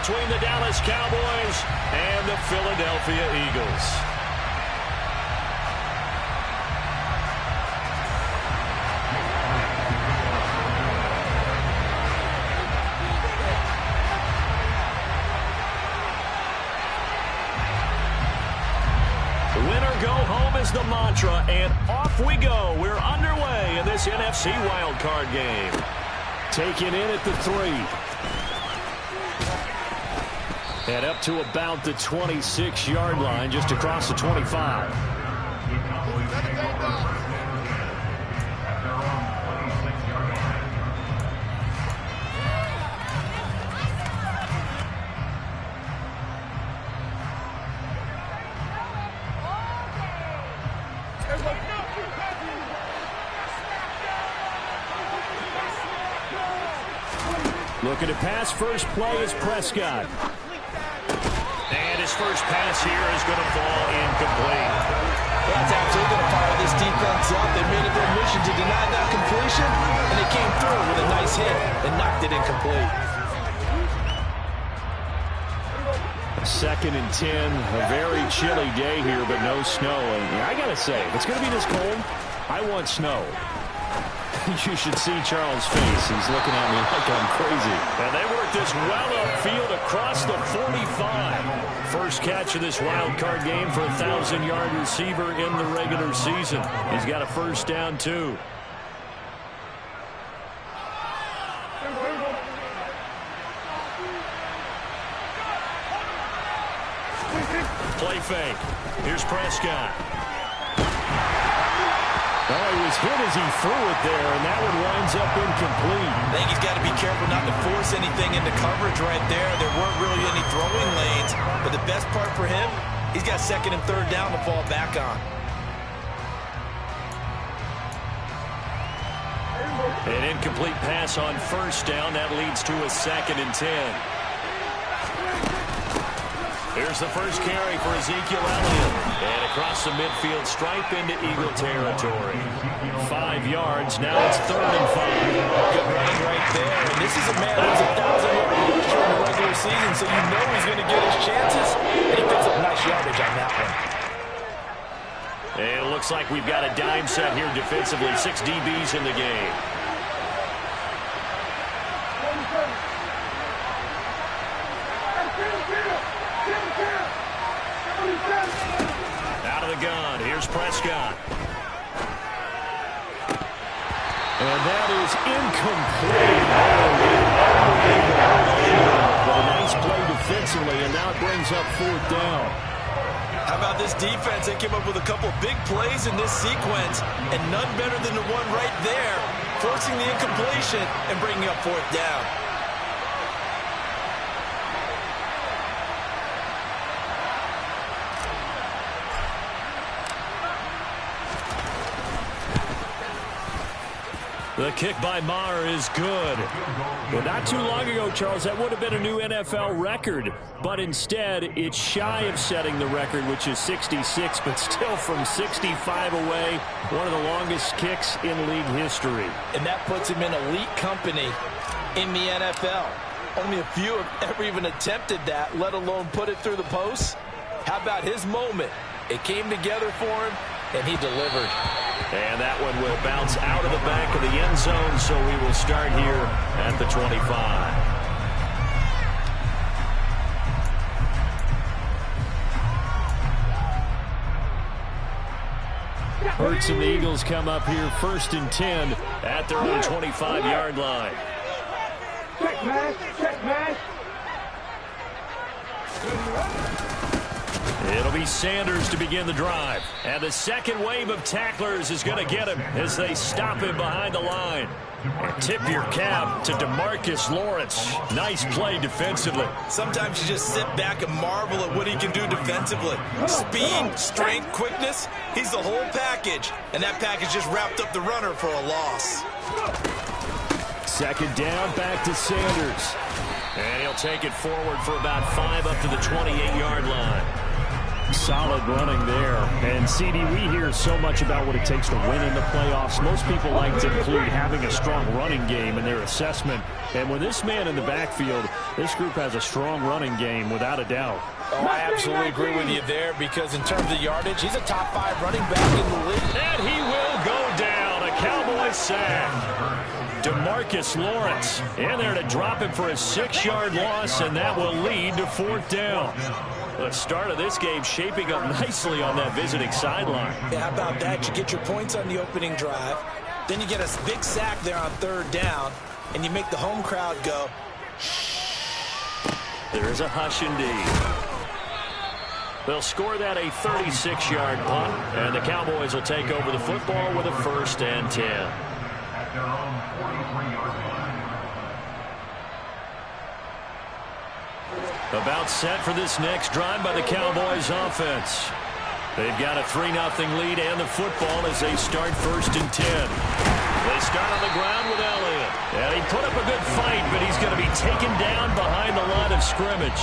between the Dallas Cowboys and the Philadelphia Eagles. Winner go home is the mantra, and off we go. We're underway in this NFC wildcard game. Taken in at the 3. And up to about the 26-yard line, just across the 25. Looking to pass, first play is Prescott. And his first pass here is going to fall incomplete. That's absolutely going to fire this defense up. They made it their mission to deny that completion, and they came through with a nice hit and knocked it incomplete. 2nd and 10, a very chilly day here, but no snow. And I got to say, if it's going to be this cold, I want snow. You should see Charles' face. He's looking at me like I'm crazy. And they work this well upfield across the 45. First catch of this wild card game for a 1,000-yard receiver in the regular season. He's got a first down, too. Play fake. Here's Prescott. Oh, he was hit as he threw it there, and that one winds up incomplete. I think he's got to be careful not to force anything into coverage right there. There weren't really any throwing lanes, but the best part for him, he's got 2nd and 3rd down to fall back on. An incomplete pass on first down. That leads to a 2nd and 10. Here's the first carry for Ezekiel Elliott. And across the midfield stripe into Eagle territory. 5 yards. Now it's 3rd and 5. Good running right there. And this is a man who's a 1,000-yard rusher in the regular season, so you know he's going to get his chances. And he picks up nice yardage on that one. And it looks like we've got a dime set here defensively. 6 DBs in the game. Out of the gun. Here's Prescott. And that is incomplete. But a nice play defensively, and now it brings up 4th down. How about this defense? They came up with a couple big plays in this sequence, and none better than the one right there, forcing the incompletion and bringing up 4th down. The kick by Maher is good. Well, not too long ago, Charles, that would have been a new NFL record. But instead, it's shy of setting the record, which is 66, but still from 65 away, one of the longest kicks in league history. And that puts him in elite company in the NFL. Only a few have ever even attempted that, let alone put it through the post. How about his moment? It came together for him, and he delivered. And that one will bounce out of the back of the end zone, so we will start here at the 25. Hurts and the Eagles come up here 1st and 10 at their own 25-yard line. Check, man. Check, man. It'll be Sanders to begin the drive. And the second wave of tacklers is going to get him as they stop him behind the line. And tip your cap to DeMarcus Lawrence. Nice play defensively. Sometimes you just sit back and marvel at what he can do defensively. Speed, strength, quickness, he's the whole package. And that package just wrapped up the runner for a loss. 2nd down, back to Sanders. And he'll take it forward for about 5 up to the 28-yard line. Solid running there. And, CD, we hear so much about what it takes to win in the playoffs. Most people like to include having a strong running game in their assessment. And with this man in the backfield, this group has a strong running game without a doubt. Oh, I absolutely agree with you there because in terms of yardage, he's a top 5 running back in the league. And he will go down. A Cowboys sack. DeMarcus Lawrence in there to drop him for a 6-yard loss, and that will lead to 4th down. The start of this game shaping up nicely on that visiting sideline. Yeah, how about that? You get your points on the opening drive, then you get a big sack there on 3rd down, and you make the home crowd go, shh. There's a hush indeed. They'll score that a 36-yard punt, and the Cowboys will take over the football with a 1st and 10. About set for this next drive by the Cowboys offense. They've got a 3-0 lead and the football as they start 1st and 10. They start on the ground with Elliott. And he put up a good fight, but he's going to be taken down behind the line of scrimmage.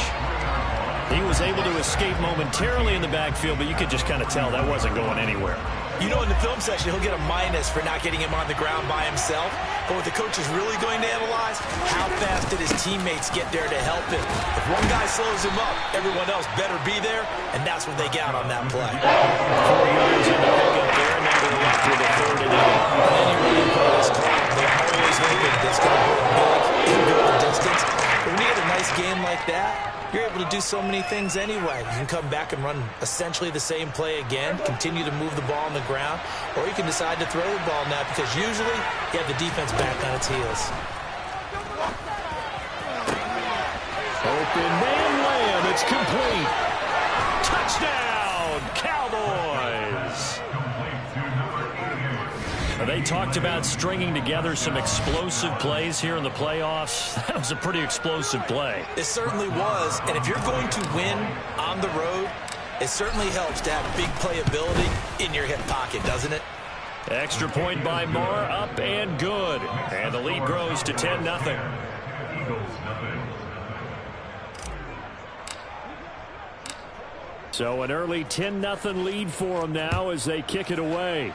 He was able to escape momentarily in the backfield, but you could just kind of tell that wasn't going anywhere. You know, in the film section, he'll get a minus for not getting him on the ground by himself. But what the coach is really going to analyze, how fast did his teammates get there to help him? If one guy slows him up, everyone else better be there, and that's what they got on that play. 4 yards in the pickup there, now they're left with a 3rd and 8. And then you really put this clock. They're always hoping this going to go big and go the distance. But when you get a nice game like that, you're able to do so many things anyway. You can come back and run essentially the same play again, continue to move the ball on the ground, or you can decide to throw the ball now because usually you have the defense back on its heels. Open man layup. It's complete. Touchdown, Cowboys. They talked about stringing together some explosive plays here in the playoffs. That was a pretty explosive play. It certainly was, and if you're going to win on the road, it certainly helps to have big playability in your hip pocket, doesn't it? Extra point by Marr, up and good. And the lead grows to 10-0. So an early 10-0 lead for them now as they kick it away.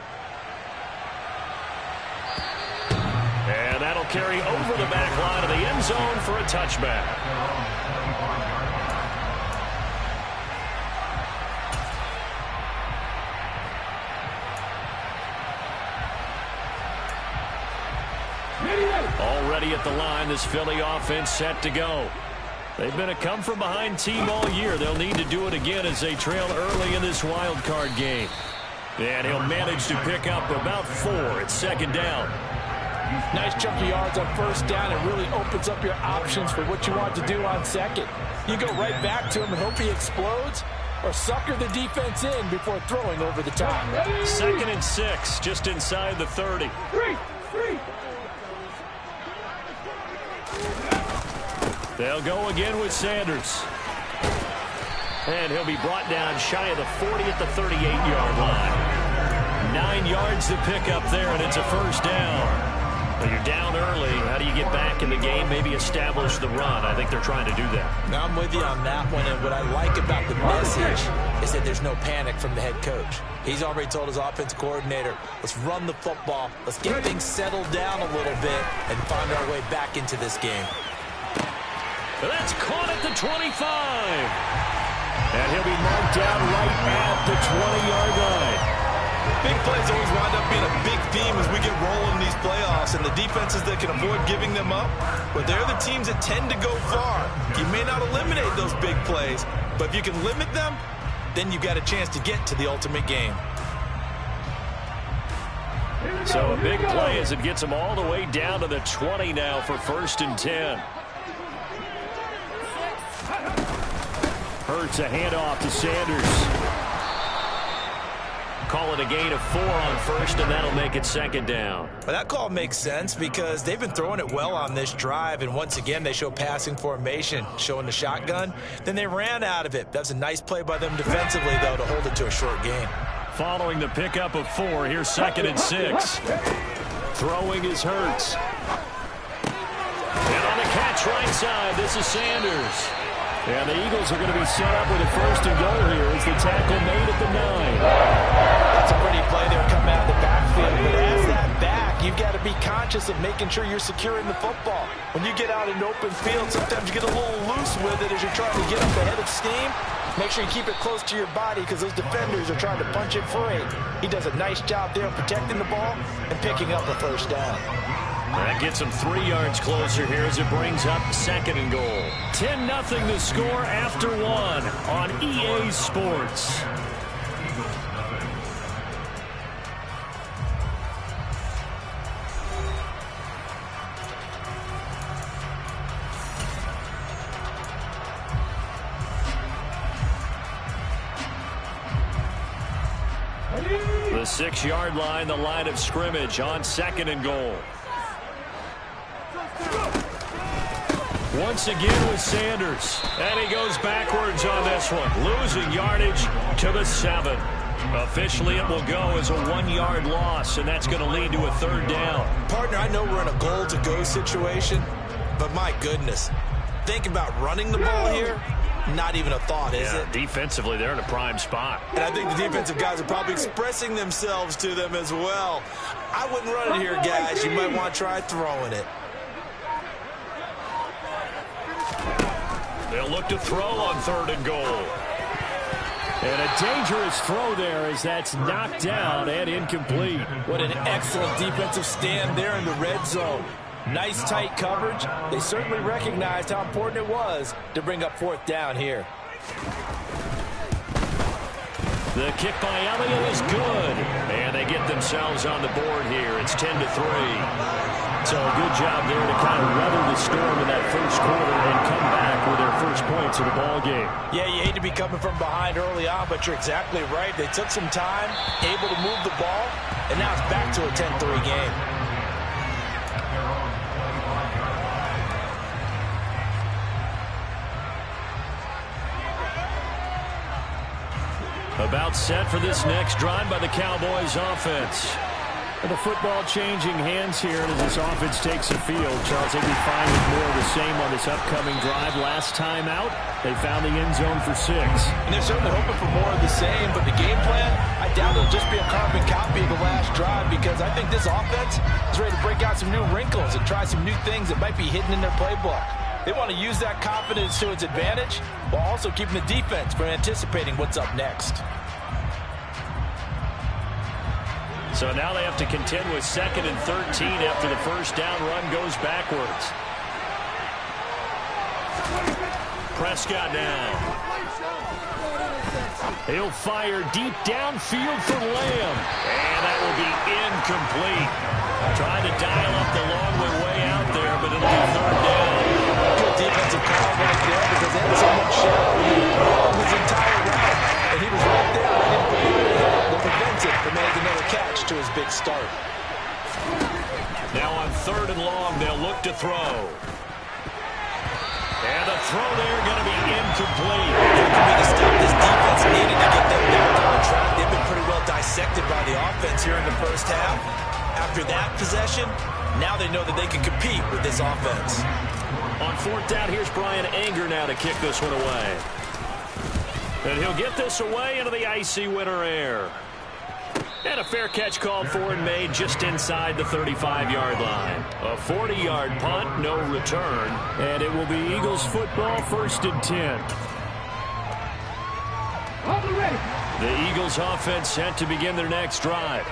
And that'll carry over the back line of the end zone for a touchback. Already at the line, this Philly offense set to go. They've been a come-from-behind team all year. They'll need to do it again as they trail early in this wild card game. And he'll manage to pick up about 4 at 2nd down. Nice chunk of yards on 1st down. It really opens up your options for what you want to do on 2nd. You go right back to him and hope he explodes, or sucker the defense in before throwing over the top. 2nd and 6, just inside the 30. They'll go again with Sanders. And he'll be brought down shy of the 40 at the 38-yard line. 9 yards to pick up there, and it's a 1st down. Well, you're down early. How do you get back in the game? Maybe establish the run. I think they're trying to do that. Now I'm with you on that one, and what I like about the message is that there's no panic from the head coach. He's already told his offensive coordinator, let's run the football, let's get things settled down a little bit, and find our way back into this game. That's caught at the 25. And he'll be marked down right at the 20-yard line. Big plays always wind up being a big theme as we get rolling these playoffs, and the defenses that can avoid giving them up, but they're the teams that tend to go far. You may not eliminate those big plays, but if you can limit them, then you've got a chance to get to the ultimate game. So a big play as it gets them all the way down to the 20 now for 1st and 10. Hurts a handoff to Sanders. Call it a gain of 4 on 1st, and that'll make it 2nd down. Well, that call makes sense because they've been throwing it well on this drive, and once again they show passing formation, showing the shotgun. Then they ran out of it. That was a nice play by them defensively, though, to hold it to a short gain. Following the pickup of 4, here's 2nd and 6. Throwing is Hurts. And on the catch right side, this is Sanders. And the Eagles are going to be set up with a first and goal here as the tackle made at the 9. That's a pretty play there coming out of the backfield. But as that back, you've got to be conscious of making sure you're securing the football. When you get out in open field, sometimes you get a little loose with it as you're trying to get up ahead of steam. Make sure you keep it close to your body because those defenders are trying to punch it free. He does a nice job there protecting the ball and picking up a first down. That gets him 3 yards closer here as it brings up second and goal. 10-0 the score after 1 on EA Sports. The 6-yard line, the line of scrimmage on second and goal. Once again with Sanders. And he goes backwards on this one. Losing yardage to the 7. Officially, it will go as a 1-yard loss, and that's going to lead to a third down. Partner, I know we're in a goal-to-go situation, but my goodness. Think about running the ball here. Not even a thought, is it? Defensively, they're in a prime spot. And I think the defensive guys are probably expressing themselves to them as well. I wouldn't run it here, guys. You might want to try throwing it. They'll look to throw on third and goal. And a dangerous throw there as that's knocked down and incomplete. What an excellent defensive stand there in the red zone. Nice tight coverage. They certainly recognized how important it was to bring up fourth down here. The kick by Elliott is good. And they get themselves on the board here. It's 10-3. So a good job there to kind of weather the storm in that first quarter and come back with their first points in the ball game. Yeah, you hate to be coming from behind early on, but you're exactly right. They took some time, able to move the ball, and now it's back to a 10-3 game. About set for this next drive by the Cowboys offense. And the football changing hands here as this offense takes the field. Charles, they'd be fine with more of the same on this upcoming drive. Last time out, they found the end zone for 6. And they're certainly hoping for more of the same, but the game plan, I doubt it'll just be a carbon copy of the last drive because I think this offense is ready to break out some new wrinkles and try some new things that might be hidden in their playbook. They want to use that confidence to its advantage while also keeping the defense from anticipating what's up next. So now they have to contend with 2nd and 13 after the first down run goes backwards. Prescott now. He'll fire deep downfield for Lamb. And that will be incomplete. Trying to dial up the long way out there, but it'll be third down. Good defensive call right there because they had so much shallow his entire route. And he was right there ready to put it in that prevents it from making another catch to his big start. Now on third and long, they'll look to throw. And the throw there going to be incomplete. That could be the stop this defense needed to get them back on track. They've been pretty well dissected by the offense here in the first half. After that possession, now they know that they can compete with this offense. On fourth down, here's Brian Anger now to kick this one away. And he'll get this away into the icy winter air. And a fair catch called for and made just inside the 35-yard line. A 40-yard punt, no return. And it will be Eagles football, 1st and 10. The Eagles offense set to begin their next drive.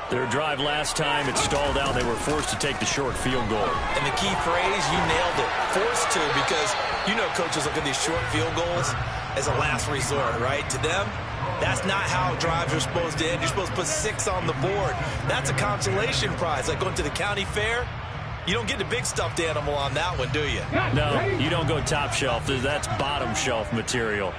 Their drive last time, it stalled out. They were forced to take the short field goal. And the key phrase, you nailed it. Forced to, because you know coaches look at these short field goals as a last resort, right? To them, that's not how drives are supposed to end. You're supposed to put 6 on the board. That's a consolation prize, like going to the county fair. You don't get the big stuffed animal on that one, do you? No, you don't go top shelf. That's bottom shelf material.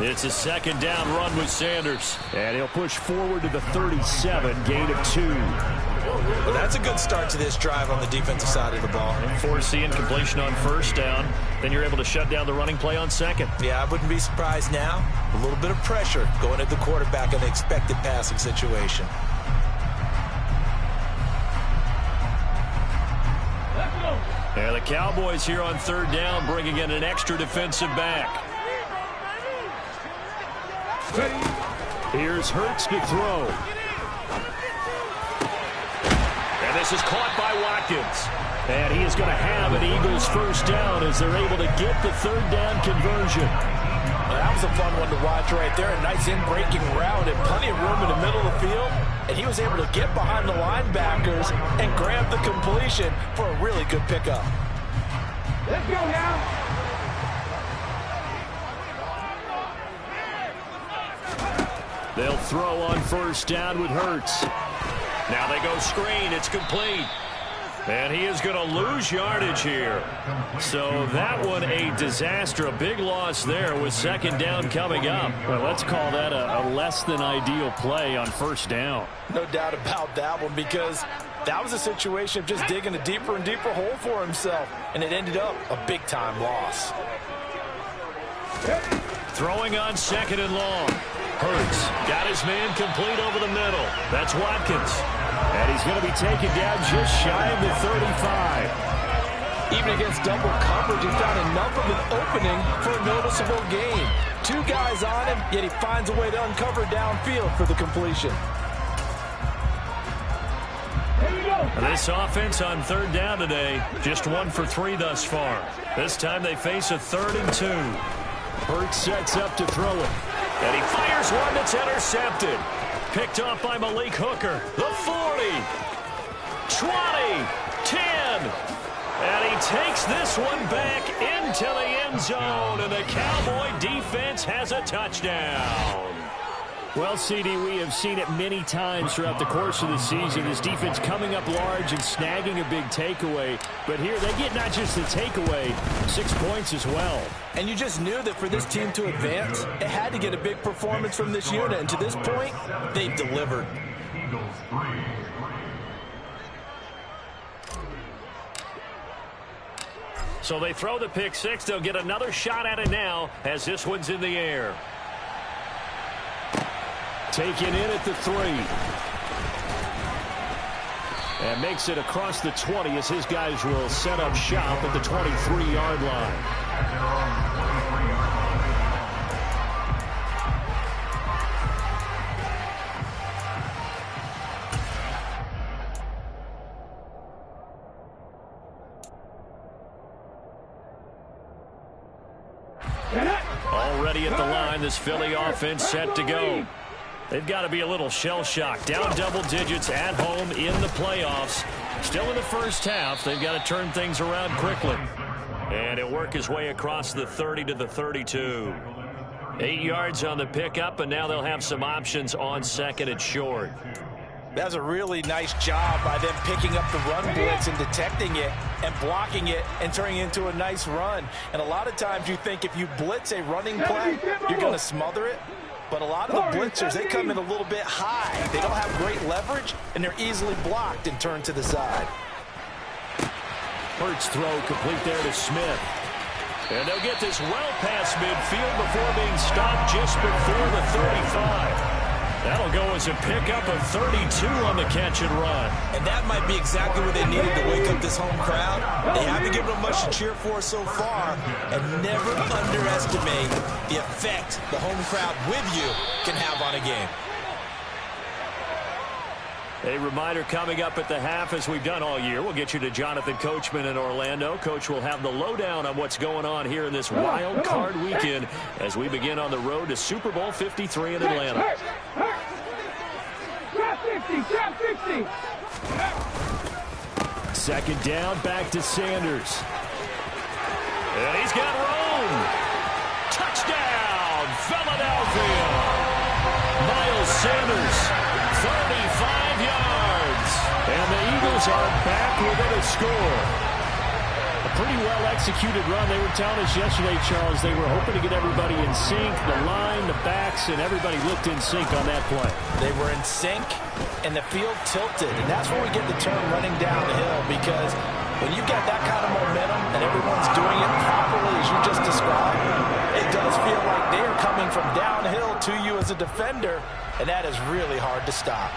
It's a 2nd down run with Sanders. And he'll push forward to the 37, gain of 2. Well, that's a good start to this drive on the defensive side of the ball. Force the incompletion on first down. Then you're able to shut down the running play on 2nd. Yeah, I wouldn't be surprised now. A little bit of pressure going at the quarterback in the expected passing situation. Yeah, the Cowboys here on third down, bringing in an extra defensive back. Here's Hurts to throw. And this is caught by Watkins. And he is going to have an Eagles first down as they're able to get the third down conversion. Well, that was a fun one to watch right there. A nice in-breaking route and plenty of room in the middle of the field. And he was able to get behind the linebackers and grab the completion for a really good pickup. Let's go now. They'll throw on first down with Hurts. Now they go screen. It's complete. And he is going to lose yardage here. So that one a disaster. A big loss there with second down coming up. Well, let's call that a less than ideal play on first down. No doubt about that one, because that was a situation of just digging a deeper and deeper hole for himself. And it ended up a big-time loss. Throwing on second and long. Hurts got his man complete over the middle. That's Watkins. And he's going to be taken down just shy of the 35. Even against double coverage, he found enough of an opening for a noticeable gain. Two guys on him, yet he finds a way to uncover downfield for the completion. This offense on third down today, just 1 for 3 thus far. This time they face a 3rd and 2. Hurts sets up to throw it. And he fires one that's intercepted. Picked off by Malik Hooker. The 40. 20. 10. And he takes this one back into the end zone. And the Cowboy defense has a touchdown. Well, CD, we have seen it many times throughout the course of the season. This defense coming up large and snagging a big takeaway. But here they get not just the takeaway, 6 points as well. And you just knew that for this team to advance, it had to get a big performance from this unit. And to this point, they've delivered. So they throw the pick six. They'll get another shot at it now as this one's in the air. Taken in at the 3. And makes it across the 20 as his guys will set up shop at the 23-yard line. Already at the line, this Philly offense set to go. They've got to be a little shell-shocked. Down double digits at home in the playoffs. Still in the first half. They've got to turn things around quickly. And he'll work his way across the 30 to the 32. 8 yards on the pickup, and now they'll have some options on second and short. That's a really nice job by them picking up the run blitz and detecting it and blocking it and turning it into a nice run. And a lot of times you think if you blitz a running play, you're going to smother it. But a lot of the blitzers, they come in a little bit high. They don't have great leverage, and they're easily blocked and turned to the side. Hurts throw complete there to Smith. And they'll get this well past midfield before being stopped just before the 35. That'll go as a pickup of 32 on the catch and run. And that might be exactly what they needed to wake up this home crowd. They haven't given them much to cheer for so far. And never underestimate the effect the home crowd with you can have on a game. A reminder coming up at the half, as we've done all year. We'll get you to Jonathan Coachman in Orlando. Coach will have the lowdown on what's going on here in this wild card weekend as we begin on the road to Super Bowl 53 in Atlanta. Drop 50, drop 50. Second down, back to Sanders. And he's got room. Touchdown, Philadelphia. Miles Sanders. 35 yards. And the Eagles are back within a score. A pretty well-executed run. They were telling us yesterday, Charles, they were hoping to get everybody in sync. The line, the backs, and everybody looked in sync on that play. They were in sync, and the field tilted. And that's where we get the term running down the hill, because when you get that kind of momentum and everyone's doing it properly as you just described, it does feel like they are coming from downhill to you as a defender. And that is really hard to stop.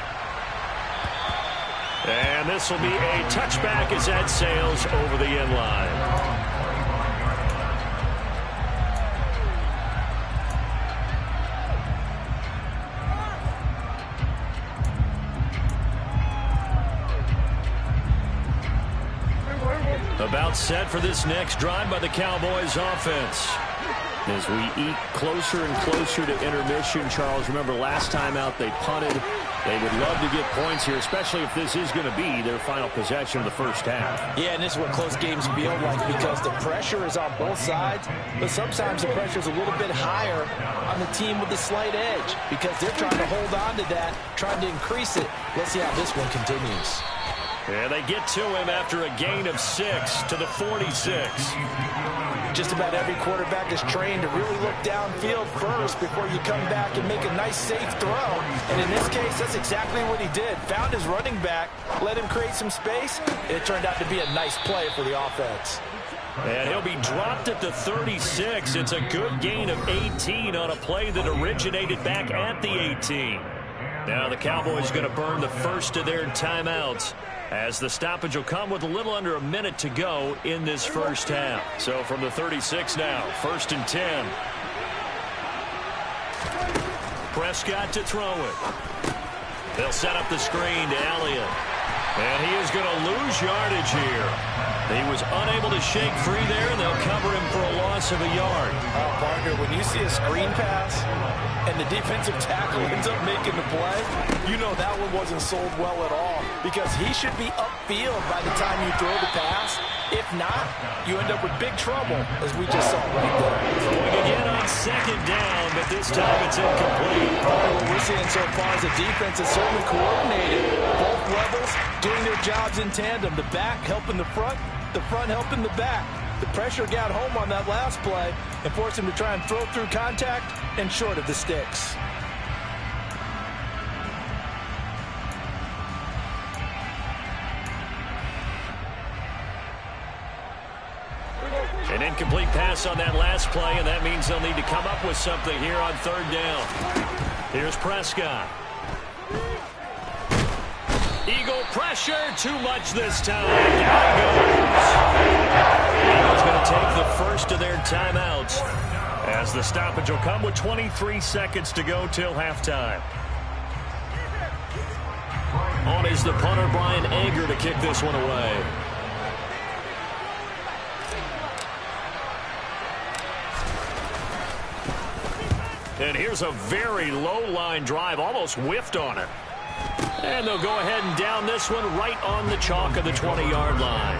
And this will be a touchback as that sails over the end line. About set for this next drive by the Cowboys offense. As we eat closer and closer to intermission, Charles, remember last time out they punted. They would love to get points here, especially if this is going to be their final possession of the first half. Yeah, and this is what close games feel like because the pressure is on both sides, but sometimes the pressure is a little bit higher on the team with the slight edge because they're trying to hold on to that, trying to increase it. Let's see how this one continues. And they get to him after a gain of 6 to the 46. Just about every quarterback is trained to really look downfield first before you come back and make a nice, safe throw. And in this case, that's exactly what he did. Found his running back, let him create some space. It turned out to be a nice play for the offense. And he'll be dropped at the 36. It's a good gain of 18 on a play that originated back at the 18. Now the Cowboys going to burn the first of their timeouts, as the stoppage will come with a little under a minute to go in this first half. So from the 36 now, 1st and 10. Prescott to throw it. They'll set up the screen to Elliott. And he is going to lose yardage here. He was unable to shake free there, and they'll cover him for a loss of a yard. Partner, when you see a screen pass and the defensive tackle ends up making the play, you know that one wasn't sold well at all because he should be upfield by the time you throw the pass. If not, you end up with big trouble, as we just saw right there. Throwing again on 2nd down, but this time it's incomplete. What we're seeing so far is the defense is certainly coordinated. Both levels doing their jobs in tandem. The back helping the front helping the back. The pressure got home on that last play and forced him to try and throw through contact and short of the sticks. An incomplete pass on that last play, and that means they'll need to come up with something here on 3rd down. Here's Prescott. Eagle pressure, too much this time. Down goes. Eagles going to take the first of their timeouts, as the stoppage will come with 23 seconds to go till halftime. On is the punter, Brian Anger, to kick this one away. And here's a very low-line drive, almost whiffed on it. And they'll go ahead and down this one right on the chalk of the 20-yard line.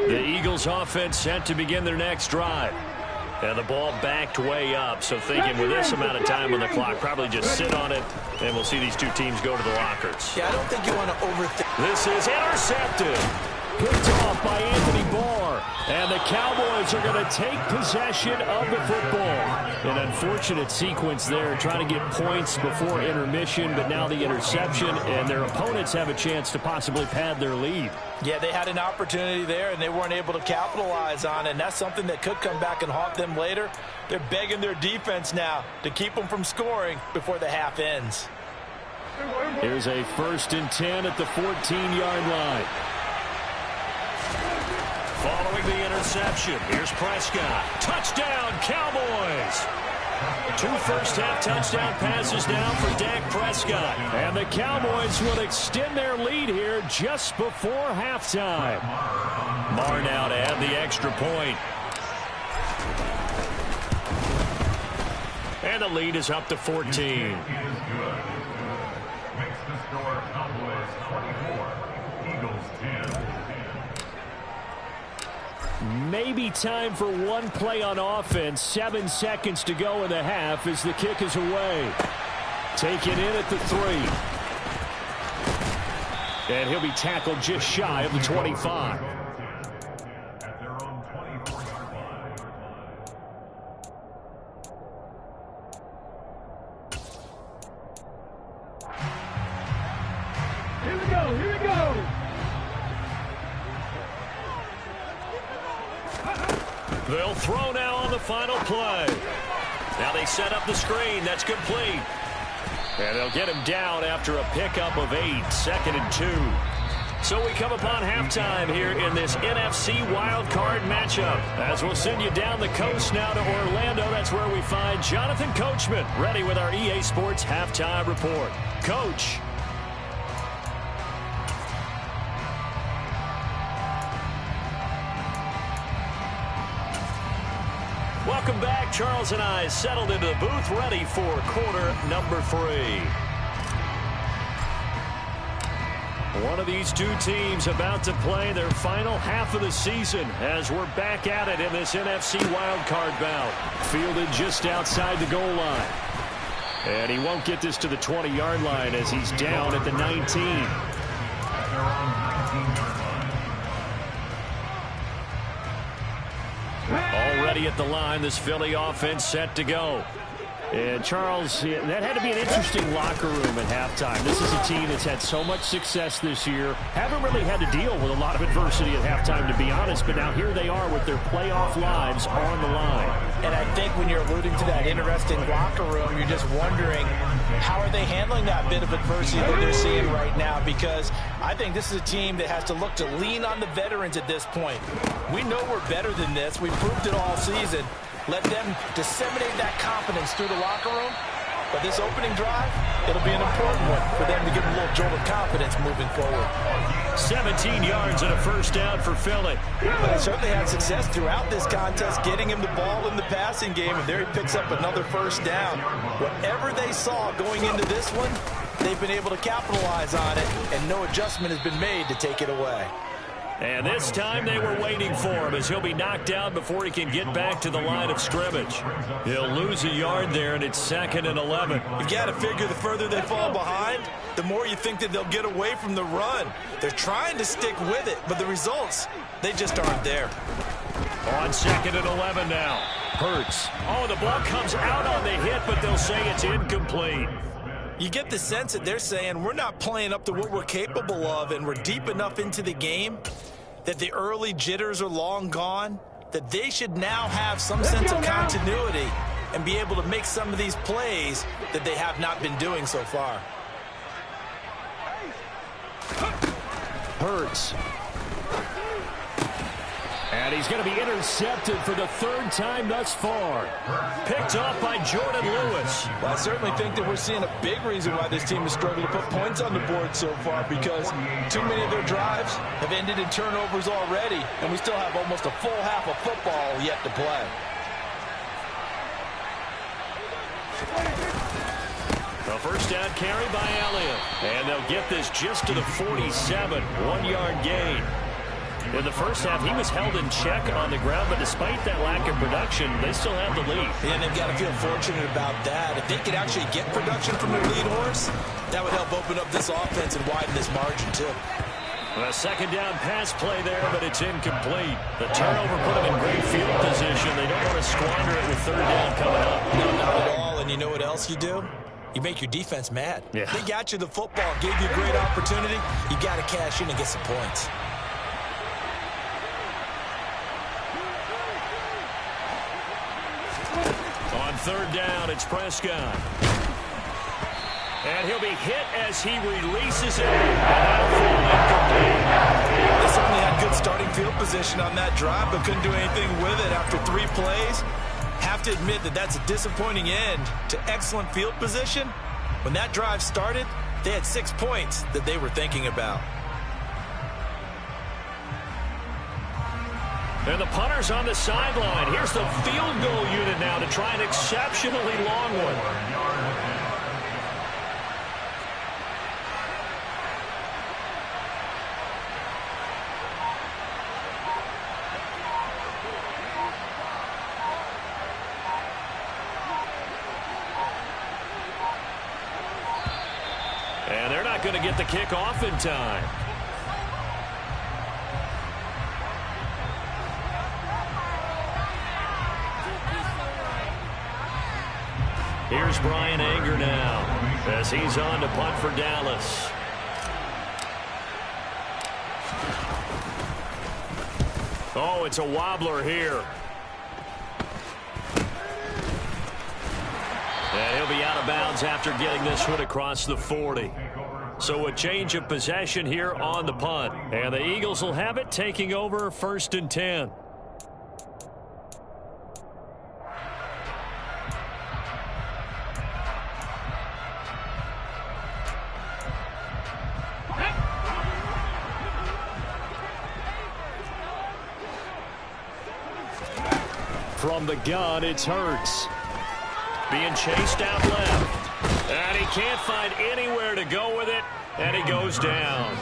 The Eagles offense set to begin their next drive. And the ball backed way up, so thinking with this amount of time on the clock, probably just sit on it, and we'll see these two teams go to the lockers. Yeah, I don't think you want to overthink. This is intercepted. Picked off by Anthony Barr. And the Cowboys are going to take possession of the football. An unfortunate sequence there, trying to get points before intermission, but now the interception, and their opponents have a chance to possibly pad their lead. Yeah, they had an opportunity there, and they weren't able to capitalize on it, and that's something that could come back and haunt them later. They're begging their defense now to keep them from scoring before the half ends. Here's a 1st and 10 at the 14-yard line. Following the interception, here's Prescott. Touchdown, Cowboys! 2 first-half touchdown passes now for Dak Prescott. And the Cowboys will extend their lead here just before halftime. Marr now to add the extra point. And the lead is up to 14. Maybe time for one play on offense. 7 seconds to go in the half as the kick is away. Taken in at the 3. And he'll be tackled just shy of the 25. Here we go, here we go. They'll throw now on the final play. Now they set up the screen. That's complete. And they'll get him down after a pickup of 8, 2nd and 2. So we come upon halftime here in this NFC wildcard matchup. As we'll send you down the coast now to Orlando. That's where we find Jonathan Coachman ready with our EA Sports halftime report. Coach. Welcome back. Charles and I settled into the booth ready for quarter number 3. One of these two teams about to play their final half of the season as we're back at it in this NFC wildcard bout. Fielded just outside the goal line. And he won't get this to the 20-yard line as he's down at the 19. Already at the line, this Philly offense set to go. And Charles, that had to be an interesting locker room at halftime. This is a team that's had so much success this year. Haven't really had to deal with a lot of adversity at halftime, to be honest. But now here they are with their playoff lives on the line. And I think when you're alluding to that interesting locker room, you're just wondering how are they handling that bit of adversity that they're seeing right now? Because I think this is a team that has to look to lean on the veterans at this point. We know we're better than this. We proved it all season. Let them disseminate that confidence through the locker room. But this opening drive, it'll be an important one for them to get a little jolt of confidence moving forward. 17 yards and a first down for Philly. But they certainly had success throughout this contest, getting him the ball in the passing game, and there he picks up another first down. Whatever they saw going into this one, they've been able to capitalize on it, and no adjustment has been made to take it away. And this time they were waiting for him as he'll be knocked down before he can get back to the line of scrimmage. He'll lose a yard there, and it's 2nd and 11. You got to figure the further they fall behind, the more you think that they'll get away from the run. They're trying to stick with it, but the results, they just aren't there. On 2nd and 11 now. Hurts. Oh, the ball comes out on the hit, but they'll say it's incomplete. You get the sense that they're saying we're not playing up to what we're capable of, and we're deep enough into the game that the early jitters are long gone, that they should now have some sense of continuity and be able to make some of these plays that they have not been doing so far. Hurts. And he's going to be intercepted for the 3rd time thus far. Picked off by Jordan Lewis. Well, I certainly think that we're seeing a big reason why this team has struggled to put points on the board so far, because too many of their drives have ended in turnovers already, and we still have almost a full half of football yet to play. A first down carry by Elliott. And they'll get this just to the 47, 1-yard gain. In the first half, he was held in check on the ground, but despite that lack of production, they still have the lead. And they've got to feel fortunate about that. If they could actually get production from their lead horse, that would help open up this offense and widen this margin, too. A 2nd down pass play there, but it's incomplete. The turnover put them in great field position. They don't want to squander it with 3rd down coming up. No, not at all. And you know what else you do? You make your defense mad. Yeah. They got you the football, gave you a great opportunity. You got to cash in and get some points. On 3rd down, it's Prescott. And he'll be hit as he releases it. They certainly had good starting field position on that drive, but couldn't do anything with it after 3 plays. Have to admit that that's a disappointing end to excellent field position. When that drive started, they had 6 points that they were thinking about. And the punter's on the sideline. Here's the field goal unit now to try an exceptionally long one. And they're not going to get the kick off in time. Here's Brian Anger now as he's on to punt for Dallas. Oh, it's a wobbler here. And he'll be out of bounds after getting this one across the 40. So a change of possession here on the punt. And the Eagles will have it, taking over 1st and 10. From the gun, it's Hurts. Being chased out left. And he can't find anywhere to go with it. And he goes down.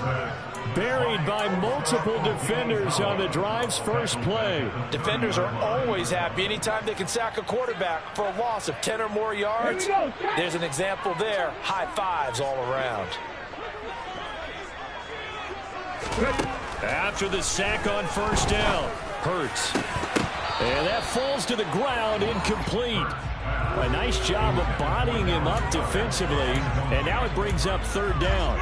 Buried by multiple defenders on the drive's first play. Defenders are always happy anytime they can sack a quarterback for a loss of 10 or more yards. There's an example there. High fives all around. After the sack on 1st down, Hurts. And that falls to the ground, incomplete. A nice job of bodying him up defensively, and now it brings up 3rd down.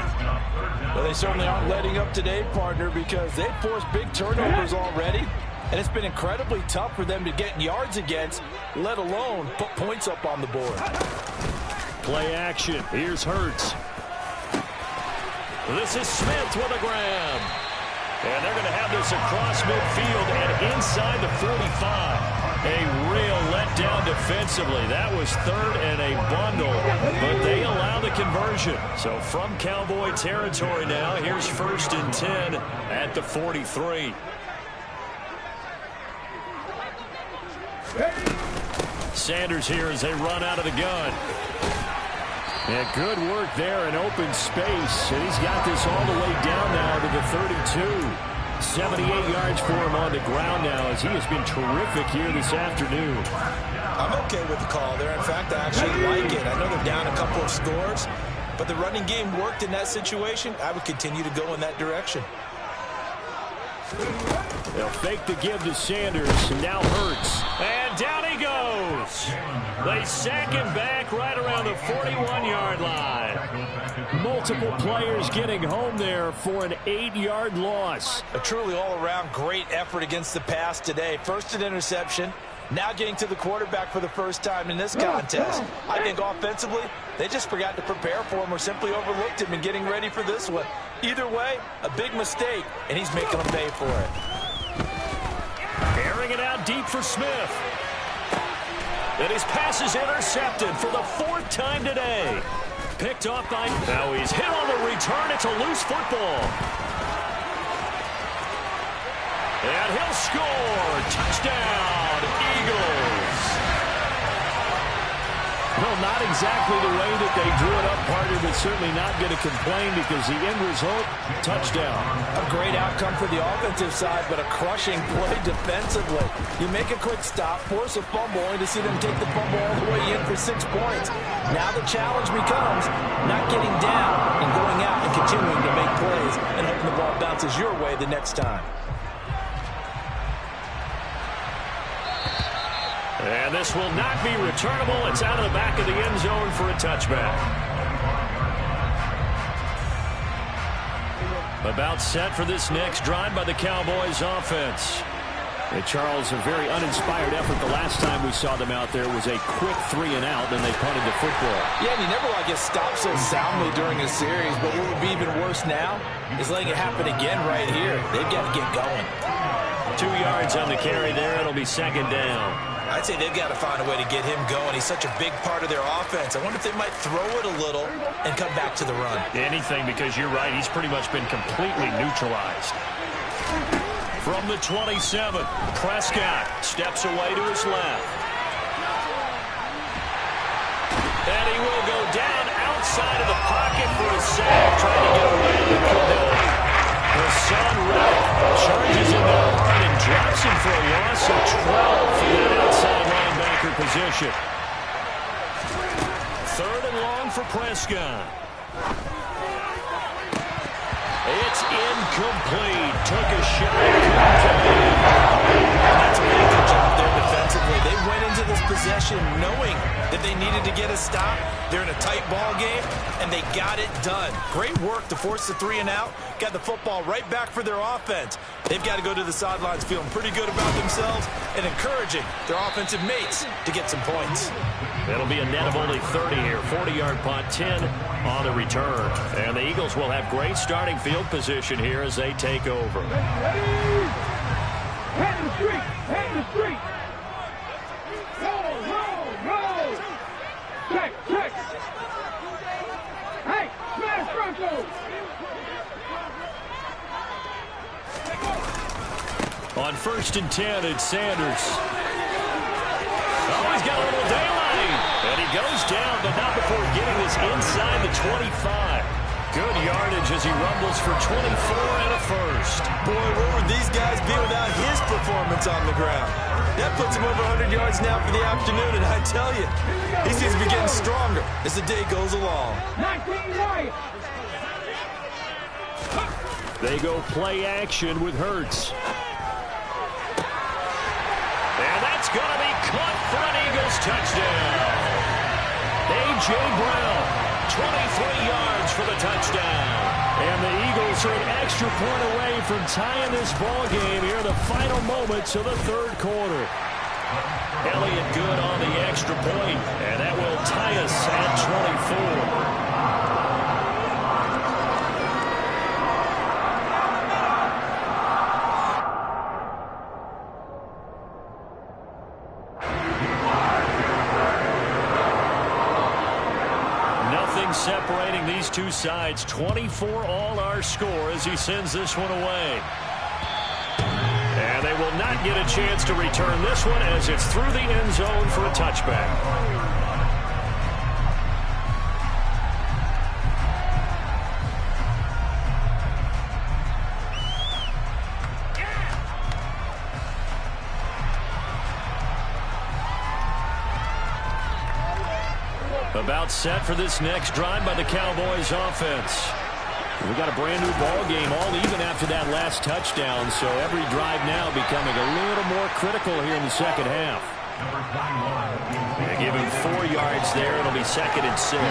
Well, they certainly aren't letting up today, partner, because they've forced big turnovers already, and it's been incredibly tough for them to get yards against, let alone put points up on the board. Play action. Here's Hurts. This is Smith with a grab. And they're going to have this across midfield and inside the 45. A real letdown defensively. That was 3rd and a bundle, but they allow the conversion. So from Cowboy territory now, here's 1st and 10 at the 43. Sanders here as they run out of the gun. And good work there in open space. And he's got this all the way down now to the 32. 78 yards for him on the ground now as he has been terrific here this afternoon. I'm okay with the call there. In fact, I actually like it. I know they're down a couple of scores, but the running game worked in that situation. I would continue to go in that direction. They'll fake the give to Sanders, and now Hurts. And down he goes. They sack him back right around the 41-yard line. Multiple players getting home there for an 8-yard loss. A truly all-around great effort against the pass today. First an interception, now getting to the quarterback for the first time in this contest. I think offensively, they just forgot to prepare for him or simply overlooked him in getting ready for this one. Either way, a big mistake, and he's making them pay for it. Airing it out deep for Smith. And his pass is intercepted for the 4th time today. Picked off by... Now he's hit on the return. It's a loose football. And he'll score. Touchdown, Eagles. Well, not exactly the way that they drew it up, partner, but certainly not going to complain because the end result, touchdown. A great outcome for the offensive side, but a crushing play defensively. You make a quick stop, force a fumble, only to see them take the fumble all the way in for 6 points. Now the challenge becomes not getting down and going out and continuing to make plays and hoping the ball bounces your way the next time. And this will not be returnable. It's out of the back of the end zone for a touchback. About set for this next drive by the Cowboys offense. And Charles, a very uninspired effort the last time we saw them out there was a quick 3-and-out, then they punted the football. Yeah, and he never like gets stopped so soundly during a series, but what would be even worse now is letting it happen again right here. They've got to get going. 2 yards on the carry there. It'll be 2nd down. I'd say they've got to find a way to get him going. He's such a big part of their offense. I wonder if they might throw it a little and come back to the run. Anything, because you're right. He's pretty much been completely neutralized. From the 27, Prescott steps away to his left. And he will go down outside of the pocket for a sack, trying to get away with it. Hassan Reddick charges into the hard and drops him for a loss of 12 from that outside linebacker position. 3rd and long for Prescott. It's incomplete. Took a shot. That's a really good job there defensively. defensively. They went into this possession knowing that they needed to get a stop. They're in a tight ball game, and they got it done. Great work to force the 3 and out. Got the football right back for their offense. They've got to go to the sidelines feeling pretty good about themselves and encouraging their offensive mates to get some points. It'll be a net of only 30 here. 40-yard punt, 10 on the return. And the Eagles will have great starting field position here as they take over. Ready? Head in the street. Head in the street. Roll, roll, roll. Check, check. Hey, smash Bronco. On 1st and 10, it's Sanders. Oh, he's got a little daylight. And he goes down, but not before getting this inside the 25. Good yardage as he rumbles for 24 and a first. Boy, where would these guys be without his performance on the ground? That puts him over 100 yards now for the afternoon, and I tell you, he seems to be getting stronger as the day goes along. 19 right. They go play action with Hurts. And that's going to be caught for an Eagles touchdown. A.J. Brown, 23 yards for the touchdown. And the Eagles are an extra point away from tying this ball game here in the final moments of the third quarter. Elliott good on the extra point, and that will tie us at 24. Separating these two sides. 24 all our score as he sends this one away. And they will not get a chance to return this one as it's through the end zone for a touchback. About set for this next drive by the Cowboys offense. We got a brand new ball game, all even after that last touchdown, so every drive now becoming a little more critical here in the second half. They give him 4 yards there. It'll be 2nd and 6.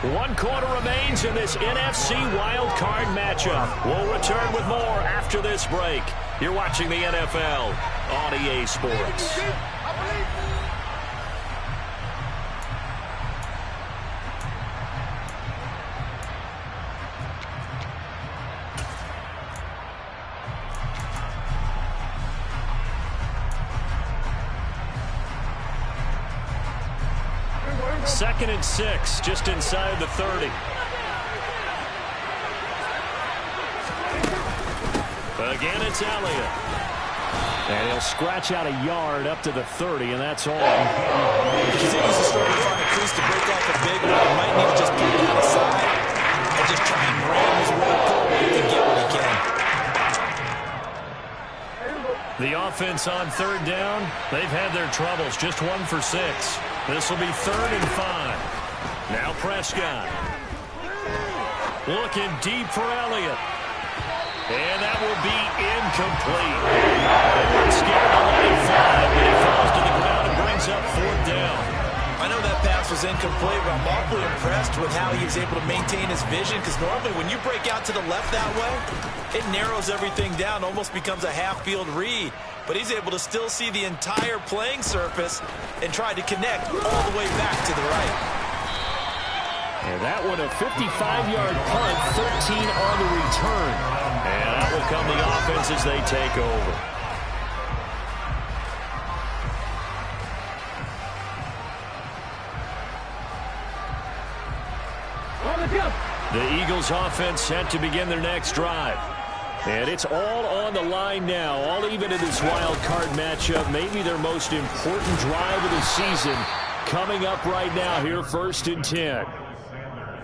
One quarter remains in this NFC wild card matchup. We'll return with more after this break. You're watching the NFL on EA Sports. Second and 6, just inside the 30. Again, it's Elliott. And he'll scratch out a yard up to the 30, and that's all. He continues to struggle to find a crease to break off a big one. He might need to just put it outside and just try and ram his way forward and get what he can. The offense on 3rd down, they've had their troubles. Just 1 for 6. This will be 3rd and 5. Now Prescott. Looking deep for Elliott. And that will be incomplete. They weren't scared to let him fly, but he falls to the ground and brings up 4th down. I know that pass was incomplete, but I'm awfully impressed with how he was able to maintain his vision, because normally when you break out to the left that way, it narrows everything down, almost becomes a half-field read. But he's able to still see the entire playing surface and try to connect all the way back to the right. And that one a 55-yard punt, 13 on the return. And that will come the offense as they take over. The Eagles offense set to begin their next drive. And it's all on the line now, all even in this wild card matchup. Maybe their most important drive of the season coming up right now here, 1st and 10.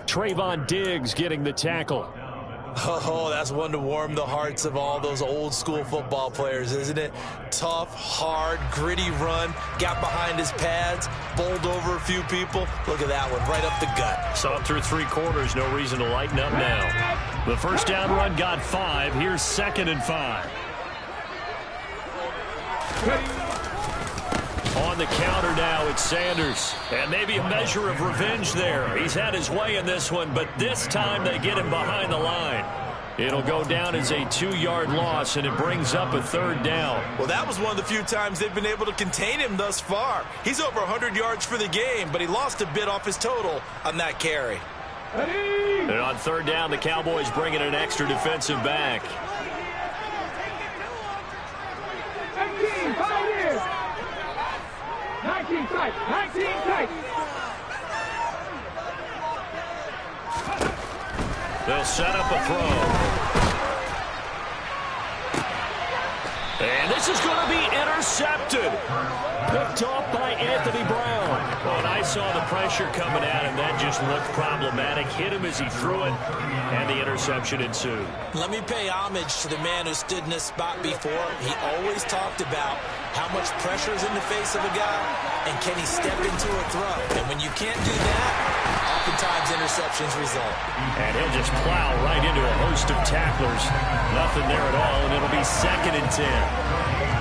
Trayvon Diggs getting the tackle. Oh, that's one to warm the hearts of all those old school football players, isn't it? Tough, hard, gritty run, got behind his pads, bowled over a few people. Look at that one, right up the gut. Saw it through 3 quarters, no reason to lighten up now. The first down run got 5. Here's 2nd and 5. On the counter now, it's Sanders. And maybe a measure of revenge there. He's had his way in this one, but this time they get him behind the line. It'll go down as a 2-yard loss, and it brings up a 3rd down. Well, that was one of the few times they've been able to contain him thus far. He's over 100 yards for the game, but he lost a bit off his total on that carry. And on 3rd down, the Cowboys bring in an extra defensive back. 19 tight, 19 tight. They'll set up a throw. And this is going to be intercepted. Picked off by Anthony Brown. Well, and I saw the pressure coming at him. That just looked problematic. Hit him as he threw it, and the interception ensued. Let me pay homage to the man who stood in this spot before. He always talked about how much pressure is in the face of a guy, and can he step into a throw. And when you can't do that, oftentimes interceptions result. And he'll just plow right into a host of tacklers. Nothing there at all, and it'll be 2nd and 10.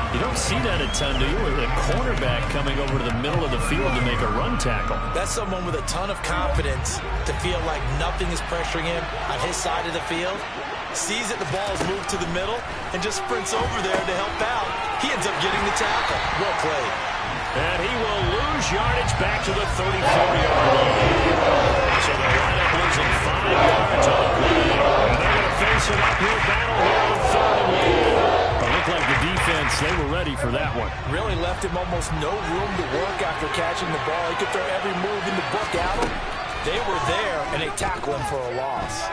You don't see that a ton, do you? With a cornerback coming over to the middle of the field to make a run tackle. That's someone with a ton of confidence to feel like nothing is pressuring him on his side of the field. Sees that the ball is moved to the middle and just sprints over there to help out. He ends up getting the tackle. Well played. And he will lose yardage back to the 34-yard line. So the lineup losing 5 yards on the play. And they're going to face an uphill battle here on 3rd and long. It looked like the defense, they were ready for that one. Really left him almost no room to work after catching the ball. He could throw every move in the book at him. They were there, and they tackle him for a loss.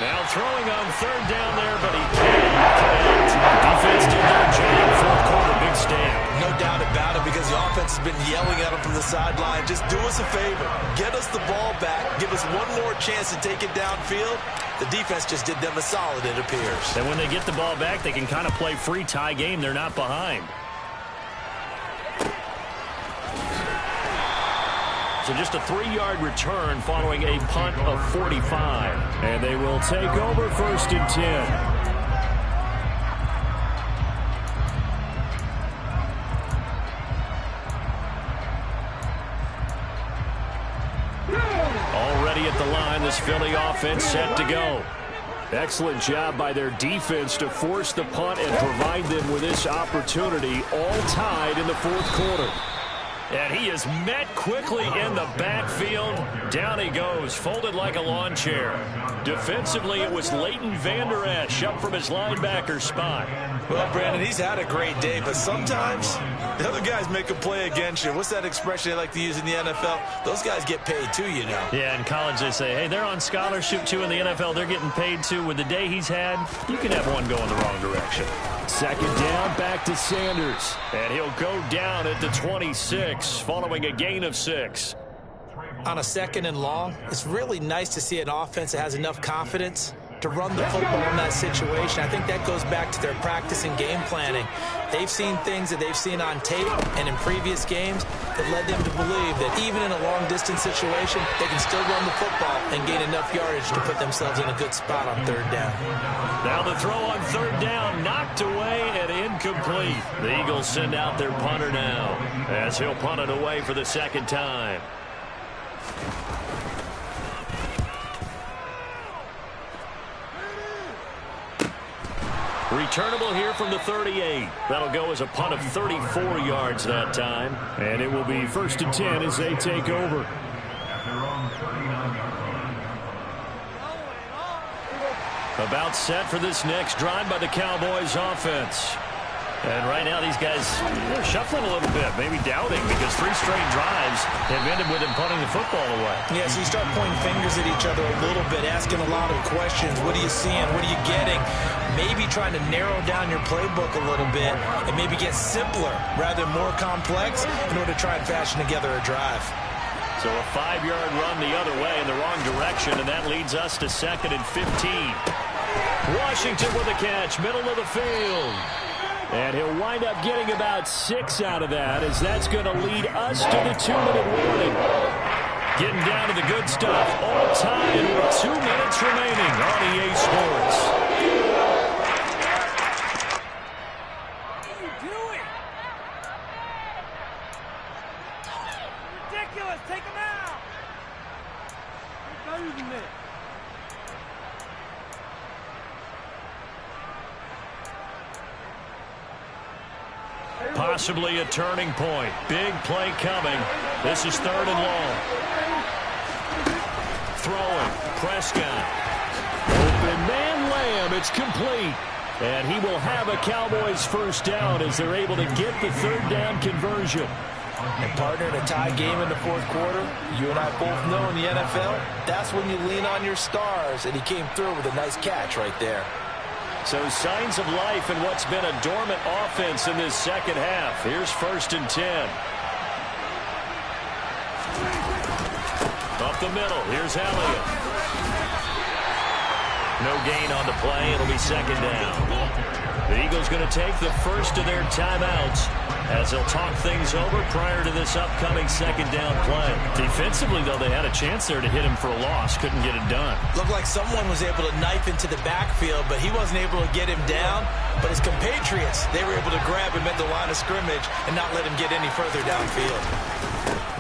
Now throwing on 3rd down there, but he can't connect. The defense did their job. 4th quarter, big stand. No doubt about it, because the offense has been yelling at him from the sideline. Just do us a favor. Get us the ball back. Give us one more chance to take it downfield. The defense just did them a solid, it appears. And when they get the ball back, they can kind of play free tie game. They're not behind. So just a 3-yard return following a punt of 45. And they will take over 1st and 10. Already at the line, this Philly offense set to go. Excellent job by their defense to force the punt and provide them with this opportunity, all tied in the 4th quarter. And he is met quickly in the backfield. Down he goes, folded like a lawn chair. Defensively, it was Leighton Vander Esch up from his linebacker spot. Well, Brandon, he's had a great day, but sometimes the other guys make a play against you. What's that expression they like to use in the NFL? Those guys get paid too, you know. Yeah, in college they say, hey, they're on scholarship too. In the NFL, they're getting paid too. With the day he's had, you can have one going the wrong direction. 2nd down, back to Sanders. And he'll go down at the 26, following a gain of 6. On a 2nd and long, it's really nice to see an offense that has enough confidence to run the football in that situation. I think that goes back to their practice and game planning. They've seen things that they've seen on tape and in previous games that led them to believe that even in a long-distance situation, they can still run the football and gain enough yardage to put themselves in a good spot on 3rd down. Now the throw on 3rd down, knocked away and incomplete. The Eagles send out their punter now as he'll punt it away for the 2nd time. Returnable here from the 38. That'll go as a punt of 34 yards that time. And it will be 1st and 10 as they take over. About set for this next drive by the Cowboys offense. And right now these guys are shuffling a little bit, maybe doubting, because 3 straight drives have ended with them punting the football away. Yeah, so you start pointing fingers at each other a little bit, asking a lot of questions. What are you seeing? What are you getting? Maybe trying to narrow down your playbook a little bit and maybe get simpler rather than more complex in order to try and fashion together a drive. So a 5-yard run the other way in the wrong direction. direction, and that leads us to 2nd and 15. Washington with a catch, middle of the field. And he'll wind up getting about 6 out of that, as that's going to lead us to the 2-minute warning. Getting down to the good stuff, all tied with 2 minutes remaining on EA Sports. What are you doing? Ridiculous! Take him out! You're better than this. Possibly a turning point. Big play coming. This is 3rd and long. Throwing. Prescott. Open man Lamb. It's complete. And he will have a Cowboys first down as they're able to get the 3rd down conversion. And partner, in a tie game in the 4th quarter, you and I both know in the NFL, that's when you lean on your stars. And he came through with a nice catch right there. So signs of life in what's been a dormant offense in this second half. Here's 1st and 10. Up the middle. Here's Elliott. No gain on the play. It'll be 2nd down. The Eagles going to take the first of their timeouts as they'll talk things over prior to this upcoming 2nd down play. Defensively, though, they had a chance there to hit him for a loss. Couldn't get it done. Looked like someone was able to knife into the backfield, but he wasn't able to get him down. But his compatriots, they were able to grab him at the line of scrimmage and not let him get any further downfield.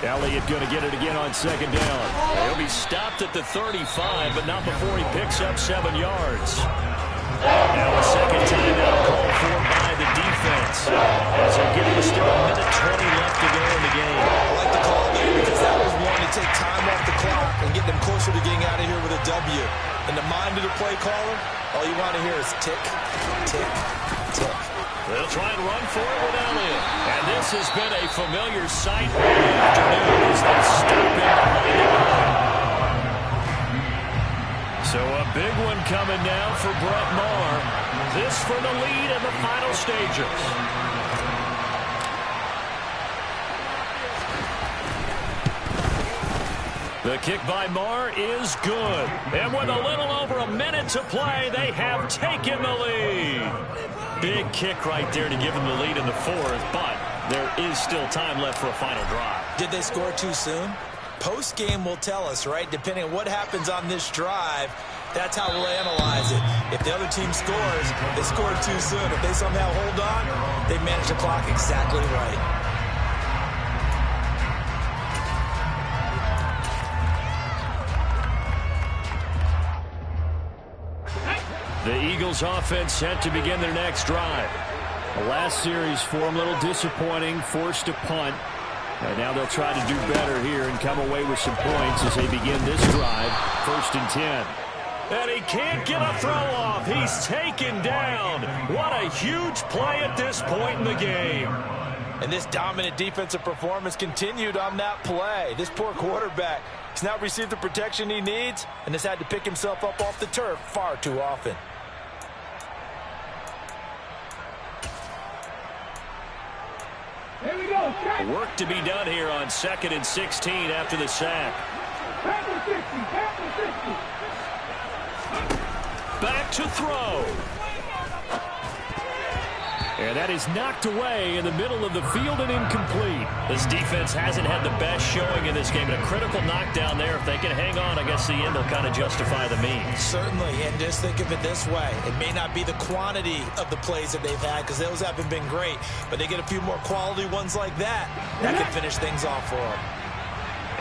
Elliott going to get it again on 2nd down. He'll be stopped at the 35, but not before he picks up 7 yards. Now a 2nd timeout called for by the defense, as they're giving us still 1:20 left to go in the game. I like the call there because that was one to take time off the clock and get them closer to getting out of here with a W. In the mind of the play caller, all you want to hear is tick, tick, tick. They'll try and run for it with Elliott. And this has been a familiar sight all afternoon as they stop him behind the line. So a big one coming now for Brett Maher. This for the lead in the final stages. The kick by Maher is good. And with a little over a minute to play, they have taken the lead. Big kick right there to give them the lead in the 4th, but there is still time left for a final drive. Did they score too soon? Post-game will tell us, right? Depending on what happens on this drive, that's how we'll analyze it. If the other team scores, they scored too soon. If they somehow hold on, they manage the clock exactly right. The Eagles offense set to begin their next drive. The last series for them a little disappointing, forced a punt. And now they'll try to do better here and come away with some points as they begin this drive. 1st and 10. And he can't get a throw off. He's taken down. What a huge play at this point in the game. And this dominant defensive performance continued on that play. This poor quarterback has now received the protection he needs and has had to pick himself up off the turf far too often. Here we go. Work to be done here on 2nd and 16 after the sack. Back to throw. And that is knocked away in the middle of the field and incomplete. This defense hasn't had the best showing in this game. But a critical knockdown there. If they can hang on, I guess the end will kind of justify the means. Certainly, and just think of it this way. It may not be the quantity of the plays that they've had because those haven't been great. But they get a few more quality ones like that. That can finish things off for them.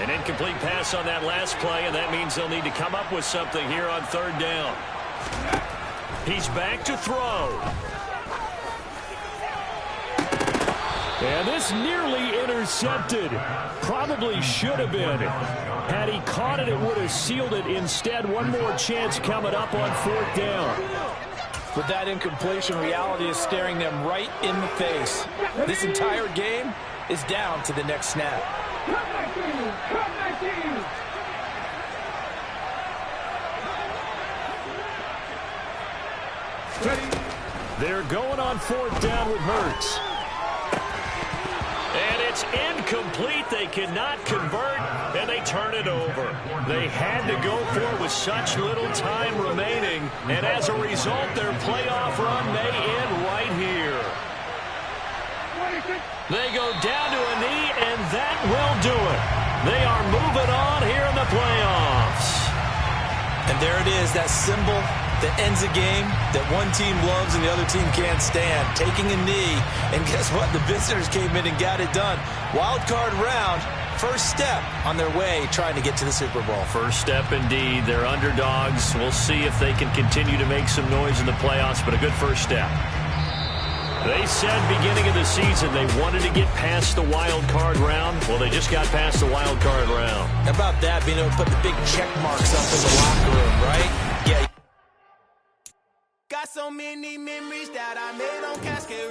An incomplete pass on that last play, and that means they'll need to come up with something here on 3rd down. He's back to throw. And this nearly intercepted. Probably should have been. Had he caught it, it would have sealed it. Instead, one more chance coming up on 4th down. With that incompletion, reality is staring them right in the face. This entire game is down to the next snap. Ready? They're going on 4th down with Hurts. And it's is incomplete. They cannot convert, and they turn it over. They had to go for it with such little time remaining, and as a result, their playoff run may end right here. They go down to a knee, and that will do it. They are moving on here in the playoffs. And there it is, that symbol that ends a game that one team loves and the other team can't stand. Taking a knee, and guess what? The visitors came in and got it done. Wild card round, first step on their way trying to get to the Super Bowl. First step indeed. They're underdogs. We'll see if they can continue to make some noise in the playoffs, but a good first step. They said beginning of the season they wanted to get past the wild card round. Well, they just got past the wild card round. How about that, being able to put the big check marks up in the locker room, right? Yeah. Got so many memories that I made on Cascade